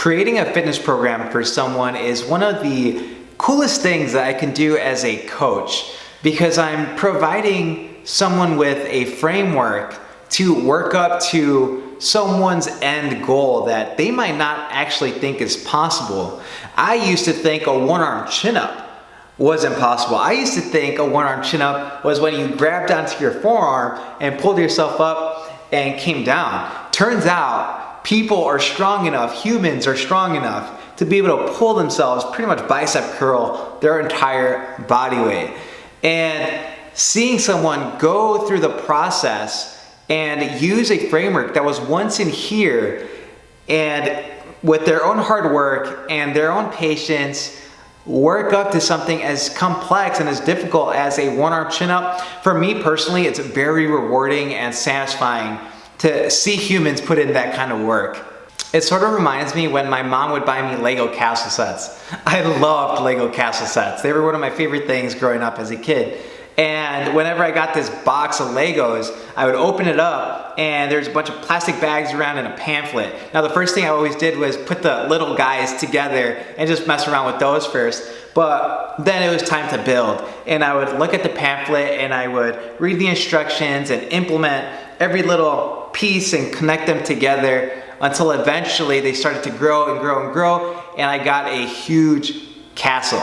Creating a fitness program for someone is one of the coolest things that I can do as a coach, because I'm providing someone with a framework to work up to someone's end goal that they might not actually think is possible. I used to think a one-arm chin-up was impossible. I used to think a one-arm chin-up was when you grabbed onto your forearm and pulled yourself up and came down. Turns out people are strong enough, humans are strong enough to be able to pull themselves, pretty much bicep curl their entire body weight. And seeing someone go through the process and use a framework that was once in here, and with their own hard work and their own patience, work up to something as complex and as difficult as a one-arm chin-up. For me personally, it's very rewarding and satisfying to see humans put in that kind of work. It sort of reminds me when my mom would buy me Lego castle sets. I loved Lego castle sets. They were one of my favorite things growing up as a kid. And whenever I got this box of Legos, I would open it up and there's a bunch of plastic bags around and a pamphlet. Now the first thing I always did was put the little guys together and just mess around with those first. But then it was time to build. And I would look at the pamphlet and I would read the instructions and implement every little piece and connect them together until eventually they started to grow and grow and grow, and I got a huge castle.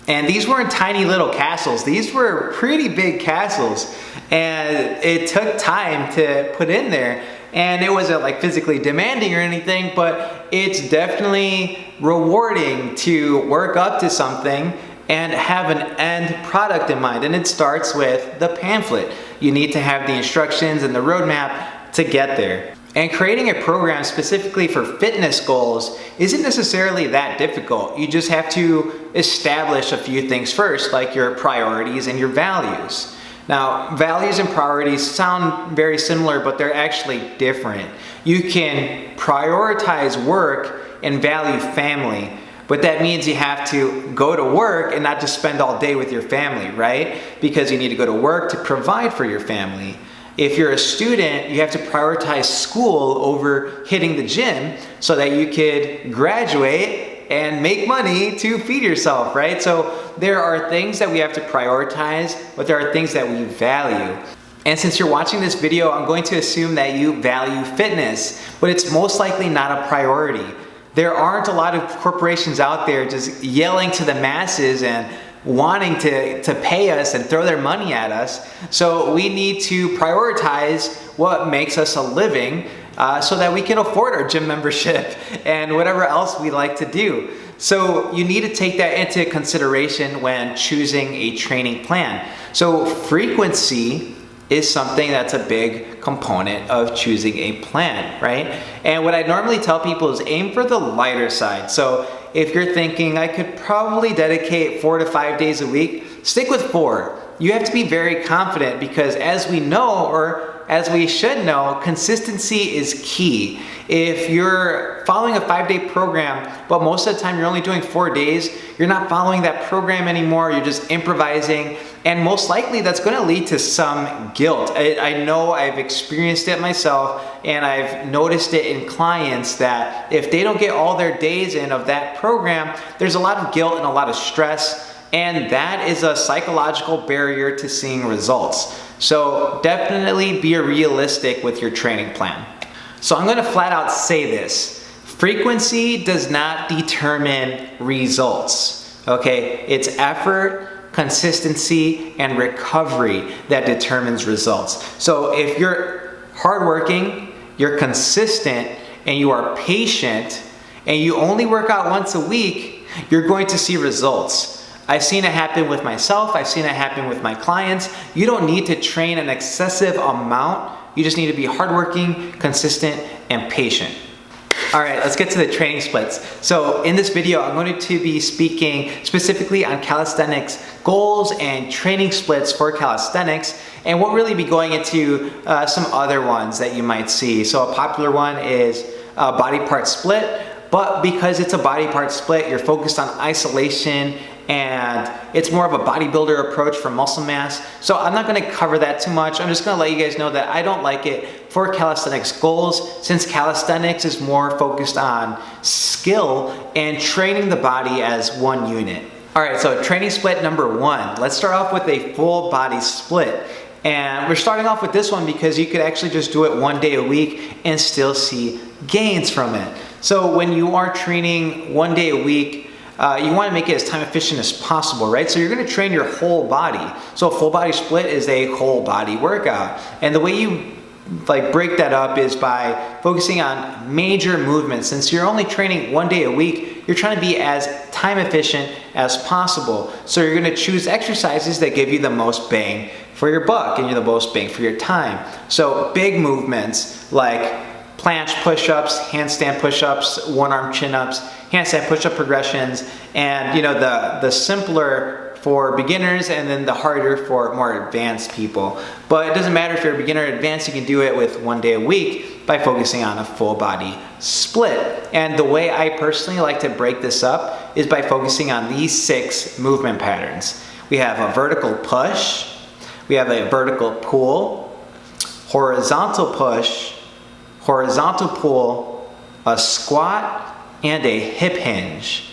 And these weren't tiny little castles, these were pretty big castles, and it took time to put in there, and it wasn't like physically demanding or anything, but it's definitely rewarding to work up to something and have an end product in mind. And it starts with the pamphlet. You need to have the instructions and the roadmap to get there. And creating a program specifically for fitness goals isn't necessarily that difficult. You just have to establish a few things first, like your priorities and your values. Now, values and priorities sound very similar, but they're actually different. You can prioritize work and value family, but that means you have to go to work and not just spend all day with your family, right? Because you need to go to work to provide for your family. If you're a student, you have to prioritize school over hitting the gym so that you could graduate and make money to feed yourself, right? So there are things that we have to prioritize, but there are things that we value. And since you're watching this video, I'm going to assume that you value fitness, but it's most likely not a priority. There aren't a lot of corporations out there just yelling to the masses and wanting to pay us and throw their money at us. So we need to prioritize what makes us a living so that we can afford our gym membership and whatever else we like to do. So you need to take that into consideration when choosing a training plan. So frequency is something that's a big component of choosing a plan, right? And what I normally tell people is aim for the lighter side. So if you're thinking I could probably dedicate 4 to 5 days a week, stick with 4. You have to be very confident, because as we know, or as we should know, consistency is key. If you're following a 5-day program, but most of the time you're only doing 4 days, you're not following that program anymore, you're just improvising, and most likely that's gonna lead to some guilt. I know I've experienced it myself, and I've noticed it in clients that if they don't get all their days in of that program, there's a lot of guilt and a lot of stress, and that is a psychological barrier to seeing results. So definitely be realistic with your training plan. So I'm gonna flat out say this: frequency does not determine results, okay? It's effort, consistency, and recovery that determines results. So if you're hardworking, you're consistent, and you are patient, and you only work out once a week, you're going to see results. I've seen it happen with myself, I've seen it happen with my clients. You don't need to train an excessive amount, you just need to be hardworking, consistent, and patient. All right, let's get to the training splits. So in this video, I'm going to be speaking specifically on calisthenics goals and training splits for calisthenics, and we'll really be going into some other ones that you might see. So a popular one is body part split, but because it's a body part split, you're focused on isolation and it's more of a bodybuilder approach for muscle mass. So I'm not gonna cover that too much. I'm just gonna let you guys know that I don't like it for calisthenics goals, since calisthenics is more focused on skill and training the body as one unit. All right, so training split number 1. Let's start off with a full body split. And we're starting off with this one because you could actually just do it 1 day a week and still see gains from it. So when you are training 1 day a week, you want to make it as time efficient as possible, right? So you're going to train your whole body. So a full body split is a whole body workout. And the way you break that up is by focusing on major movements. Since you're only training 1 day a week, you're trying to be as time efficient as possible. So you're going to choose exercises that give you the most bang for your buck and you're the most bang for your time. So big movements like planche push-ups, handstand push-ups, one-arm chin-ups, handstand push-up progressions, and the simpler for beginners and then the harder for more advanced people. But it doesn't matter if you're a beginner or advanced, you can do it with 1 day a week by focusing on a full body split. And the way I personally like to break this up is by focusing on these 6 movement patterns. We have a vertical push, we have a vertical pull, horizontal push, horizontal pull, a squat, and a hip hinge.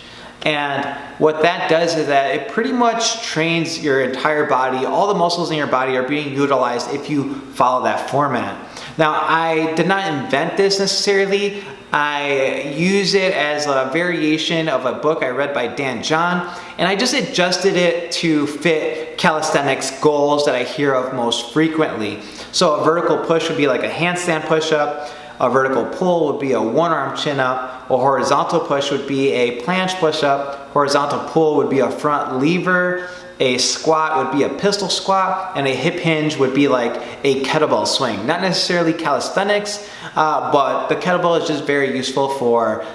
And what that does is that it pretty much trains your entire body. All the muscles in your body are being utilized if you follow that format. Now, I did not invent this necessarily. I use it as a variation of a book I read by Dan John, and I just adjusted it to fit calisthenics goals that I hear of most frequently. So a vertical push would be like a handstand push-up, a vertical pull would be a one-arm chin-up, a horizontal push would be a planche push-up, horizontal pull would be a front lever, a squat would be a pistol squat, and a hip hinge would be like a kettlebell swing. Not necessarily calisthenics, but the kettlebell is just very useful for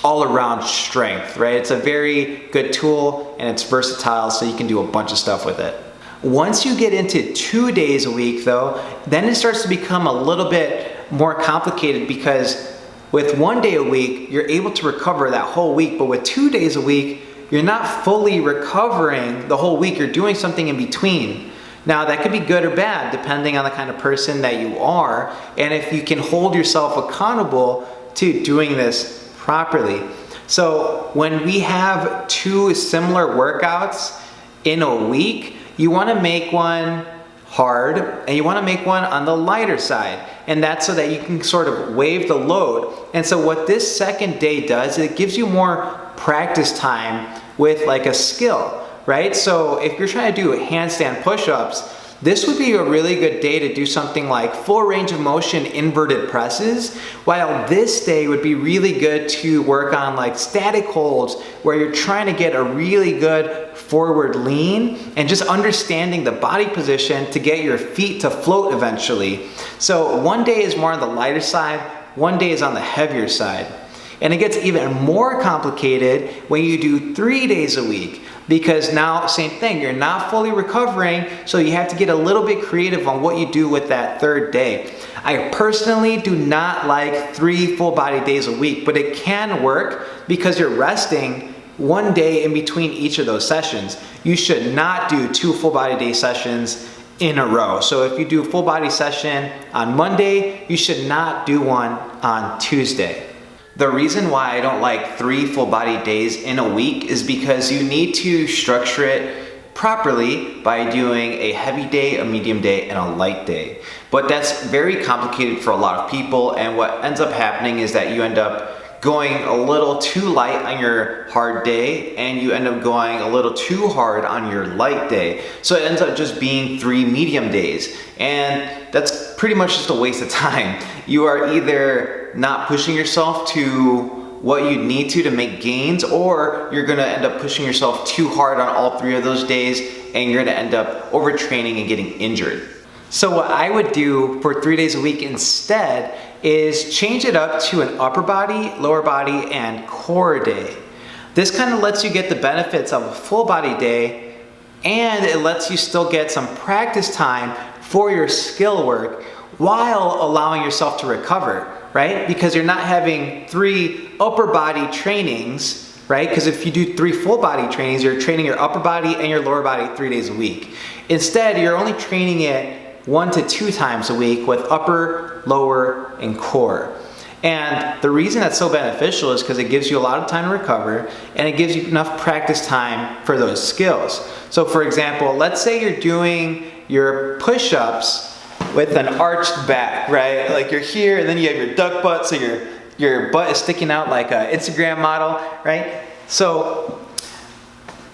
all-around strength, right? It's a very good tool and it's versatile, so you can do a bunch of stuff with it. Once you get into 2 days a week though, then it starts to become a little bit more complicated, because with 1 day a week, you're able to recover that whole week, but with 2 days a week, you're not fully recovering the whole week. You're doing something in between. Now, that could be good or bad, depending on the kind of person that you are, and if you can hold yourself accountable to doing this properly. So when we have 2 similar workouts in a week, you want to make one hard and you want to make one on the lighter side, and that's so that you can sort of wave the load. And so what this second day does, it gives you more practice time with like a skill, right? So if you're trying to do handstand push-ups, this would be a really good day to do something like full range of motion inverted presses, while this day would be really good to work on like static holds, where you're trying to get a really good forward lean and just understanding the body position to get your feet to float eventually. So 1 day is more on the lighter side, 1 day is on the heavier side. And it gets even more complicated when you do 3 days a week, because now, same thing, you're not fully recovering, so you have to get a little bit creative on what you do with that 3rd day. I personally do not like 3 full body days a week, but it can work because you're resting 1 day in between each of those sessions. You should not do 2 full body day sessions in a row. So if you do a full body session on Monday, you should not do one on Tuesday. The reason why I don't like 3 full body days in a week is because you need to structure it properly by doing a heavy day, a medium day, and a light day. But that's very complicated for a lot of people, and what ends up happening is that you end up going a little too light on your hard day and you end up going a little too hard on your light day. So it ends up just being 3 medium days, and that's pretty much just a waste of time. You are either not pushing yourself to what you need to make gains, or you're gonna end up pushing yourself too hard on all 3 of those days and you're gonna end up overtraining and getting injured. So what I would do for 3 days a week instead is change it up to an upper body, lower body, and core day. This kind of lets you get the benefits of a full body day, and it lets you still get some practice time for your skill work while allowing yourself to recover, right? Because you're not having 3 upper body trainings right? Because if you do 3 full body trainings, you're training your upper body and your lower body 3 days a week. Instead, you're only training it 1 to 2 times a week with upper, lower, and core. And the reason that's so beneficial is because it gives you a lot of time to recover, and it gives you enough practice time for those skills. So for example, let's say you're doing your push-ups with an arched back, right? Like you're here and then you have your duck butt, so your butt is sticking out like an Instagram model, right? So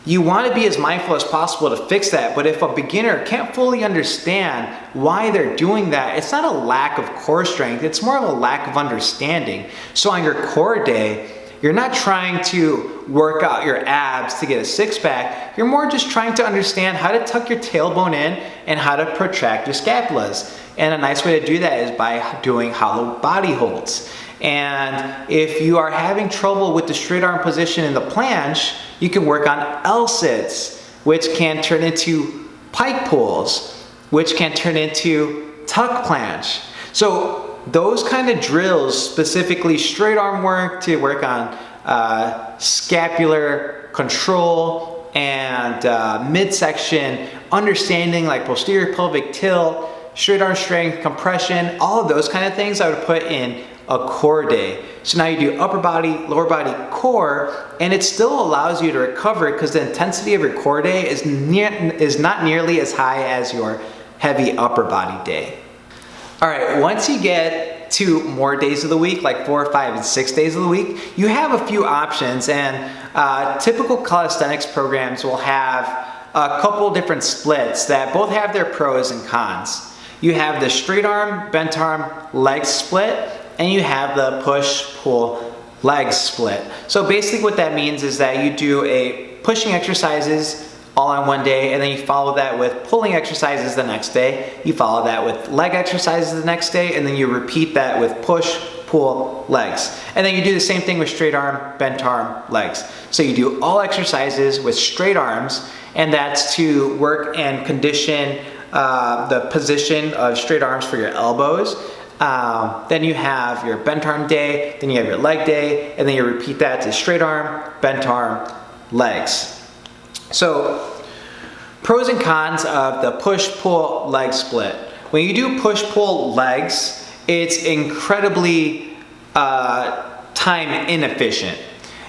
you want to be as mindful as possible to fix that, but if a beginner can't fully understand why they're doing that, it's not a lack of core strength, it's more of a lack of understanding. So on your core day, you're not trying to work out your abs to get a six-pack, you're more just trying to understand how to tuck your tailbone in and how to protract your scapulas. And a nice way to do that is by doing hollow body holds. And if you are having trouble with the straight arm position in the planche, you can work on L-sits, which can turn into pike pulls, which can turn into tuck planche. So those kind of drills, specifically straight arm work to work on scapular control and midsection, understanding like posterior pelvic tilt, straight arm strength, compression, all of those kind of things I would put in a core day. So now you do upper body, lower body, core, and it still allows you to recover because the intensity of your core day is not nearly as high as your heavy upper body day. All right, once you get to more days of the week, like 4, 5, and 6 days of the week, you have a few options, and typical calisthenics programs will have a couple different splits that both have their pros and cons. You have the straight arm, bent arm, leg split, and you have the push-pull leg split. So basically what that means is that you do a pushing exercises all on one day, and then you follow that with pulling exercises the next day. You follow that with leg exercises the next day, and then you repeat that with push, pull, legs. And then you do the same thing with straight arm, bent arm, legs. So you do all exercises with straight arms, and that's to work and condition the position of straight arms for your elbows. Then you have your bent arm day, then you have your leg day, and then you repeat that to straight arm, bent arm, legs. So, pros and cons of the push-pull leg split. When you do push-pull legs, it's incredibly time inefficient.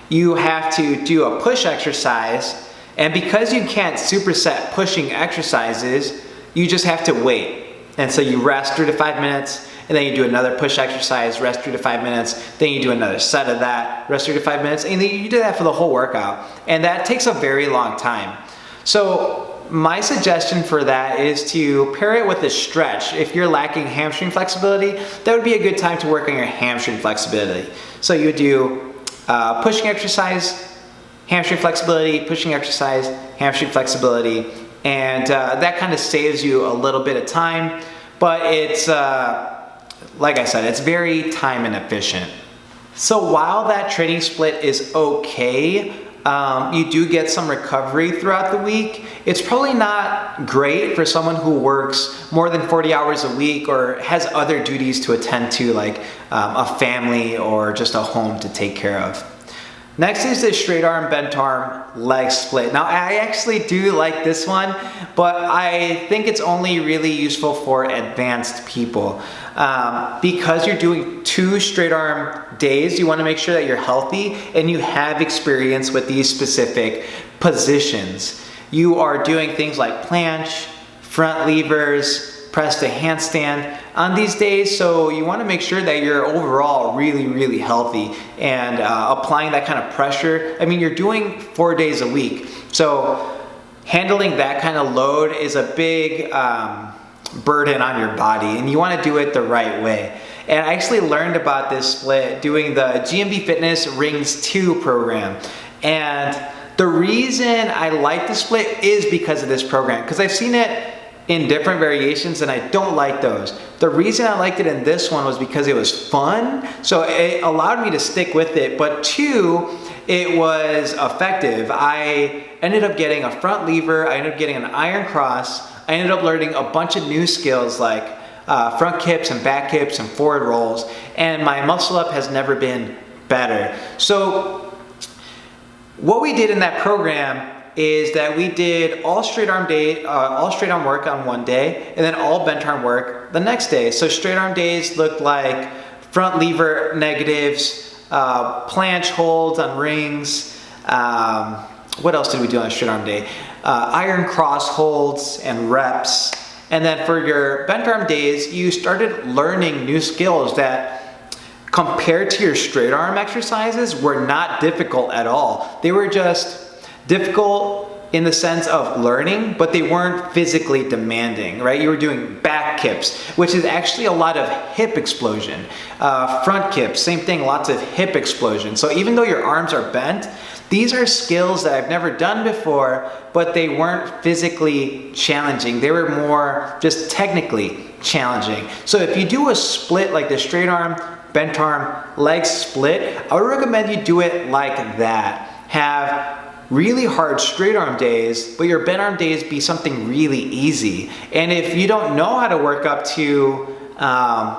You have to do a push exercise, and because you can't superset pushing exercises, you just have to wait. And so you rest 3 to 5 minutes, and then you do another push exercise, rest 3 to 5 minutes, then you do another set of that, rest 3 to 5 minutes, and then you do that for the whole workout. And that takes a very long time. So my suggestion for that is to pair it with a stretch. If you're lacking hamstring flexibility, that would be a good time to work on your hamstring flexibility. So you would do pushing exercise, hamstring flexibility, pushing exercise, hamstring flexibility, and that kind of saves you a little bit of time, but it's like I said, it's very time inefficient. So while that training split is okay, you do get some recovery throughout the week. It's probably not great for someone who works more than 40 hours a week or has other duties to attend to, like a family or just a home to take care of. Next is the straight arm, bent arm, leg split. Now I actually do like this one, but I think it's only really useful for advanced people. Because you're doing 2 straight arm days, you want to make sure that you're healthy and you have experience with these specific positions. You are doing things like planche, front levers, press to handstand on these days, so you want to make sure that you're overall really healthy and applying that kind of pressure. I mean, you're doing 4 days a week, so handling that kind of load is a big burden on your body, and you want to do it the right way. And I actually learned about this split doing the GMB Fitness Rings 2 program, and the reason I like the split is because of this program, because I've seen it in different variations and I don't like those. The reason I liked it in this one was because it was fun, so it allowed me to stick with it, but 2, it was effective. I ended up getting a front lever, I ended up getting an iron cross, I ended up learning a bunch of new skills like front kips and back kips and forward rolls, and my muscle up has never been better. So What we did in that program is that we did all straight arm work on one day, and then all bench arm work the next day. So straight arm days looked like front lever negatives, planche holds on rings. What else did we do on a straight arm day? Iron cross holds and reps. And then for your bench arm days, you started learning new skills that compared to your straight arm exercises were not difficult at all. They were just difficult in the sense of learning, but they weren't physically demanding, right? You were doing back kips, which is actually a lot of hip explosion. Front kips, same thing, lots of hip explosion. So even though your arms are bent, these are skills that I've never done before, but they weren't physically challenging. They were more just technically challenging. So if you do a split like the straight arm, bent arm, leg split, I would recommend you do it like that. Have really hard straight arm days, but your bent arm days be something really easy. And if you don't know how to work up to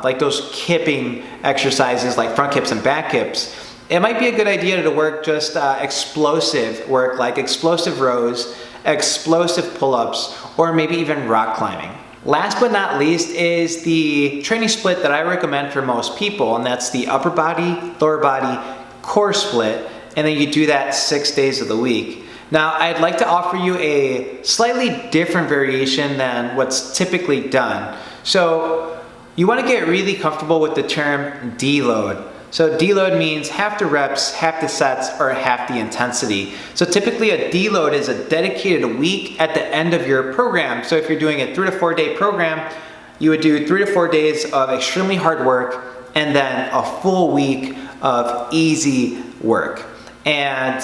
like those kipping exercises like front kips and back kips, it might be a good idea to work just explosive work like explosive rows, explosive pull-ups, or maybe even rock climbing. Last but not least is the training split that I recommend for most people, and that's the upper body, lower body, core split. And then you do that 6 days of the week. Now, I'd like to offer you a slightly different variation than what's typically done. So you want to get really comfortable with the term deload. So deload means half the reps, half the sets, or half the intensity. So typically a deload is a dedicated week at the end of your program. So if you're doing a 3 to 4 day program, you would do 3 to 4 days of extremely hard work and then a full week of easy work. And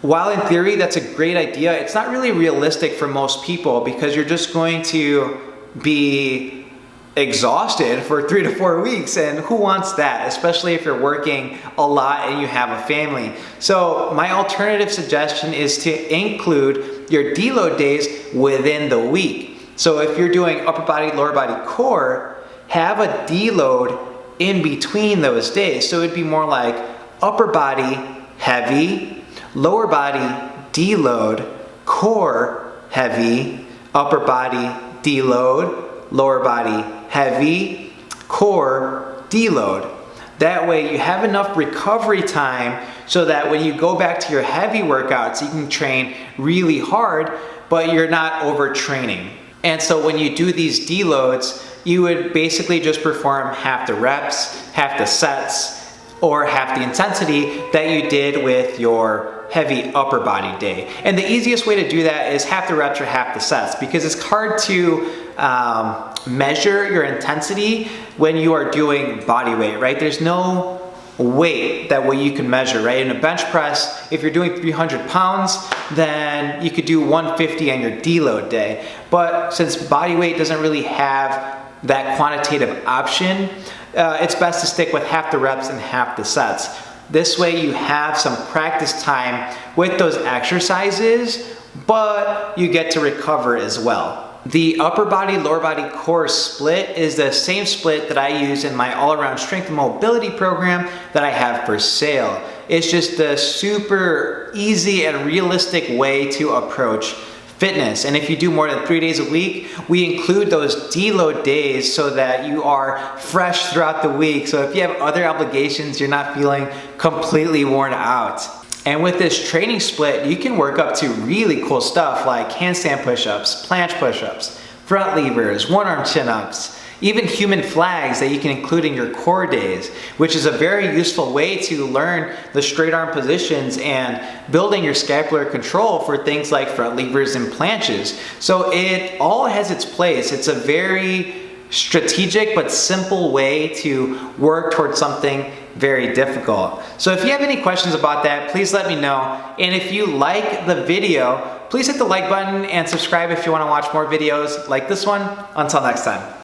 while in theory that's a great idea, it's not really realistic for most people because you're just going to be exhausted for 3 to 4 weeks, and who wants that, especially if you're working a lot and you have a family. So my alternative suggestion is to include your deload days within the week. So if you're doing upper body, lower body, core, have a deload in between those days. So it'd be more like upper body, heavy, lower body, deload, core, heavy, upper body, deload, lower body, heavy, core, deload. That way you have enough recovery time so that when you go back to your heavy workouts, you can train really hard, but you're not overtraining. And so when you do these deloads, you would basically just perform half the reps, half the sets, or half the intensity that you did with your heavy upper body day. And the easiest way to do that is half the reps or half the sets, because it's hard to measure your intensity when you are doing body weight, right? There's no weight that way you can measure, right? In a bench press, if you're doing 300 pounds, then you could do 150 on your deload day. But since body weight doesn't really have that quantitative option, it's best to stick with half the reps and half the sets. This way you have some practice time with those exercises, but you get to recover as well. The upper body, lower body, core split is the same split that I use in my all-around strength and mobility program that I have for sale. It's just a super easy and realistic way to approach fitness. And if you do more than 3 days a week, we include those deload days so that you are fresh throughout the week. So if you have other obligations, you're not feeling completely worn out. And with this training split, you can work up to really cool stuff like handstand push-ups, planche push-ups, front levers, one-arm chin-ups, even human flags that you can include in your core days, which is a very useful way to learn the straight arm positions and building your scapular control for things like front levers and planches. So it all has its place. It's a very strategic but simple way to work towards something very difficult. So if you have any questions about that, please let me know. And if you like the video, please hit the like button and subscribe if you want to watch more videos like this one. Until next time.